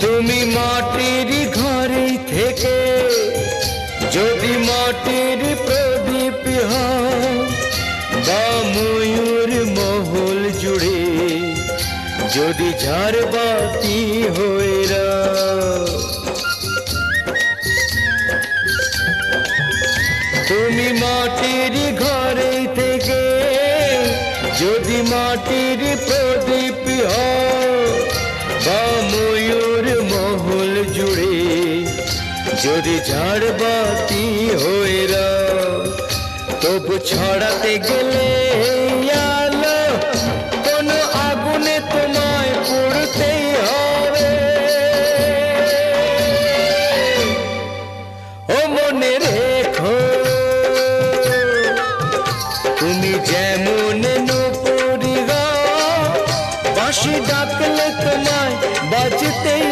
তুমি মাটির ঘরে থেকে যদি মাটির প্রদীপ হও বা ময়ূর মহল জুড়ে যদি ঝাড়বাতি হয়ে রাও, তুমি মাটির ঘরে থেকে যদি মাটির প্রদীপ হও বা ময়ূর মহল জুড়ে যদি ঝাড়বাতি হয়ে রাও, তবু ছড়াতে গেলে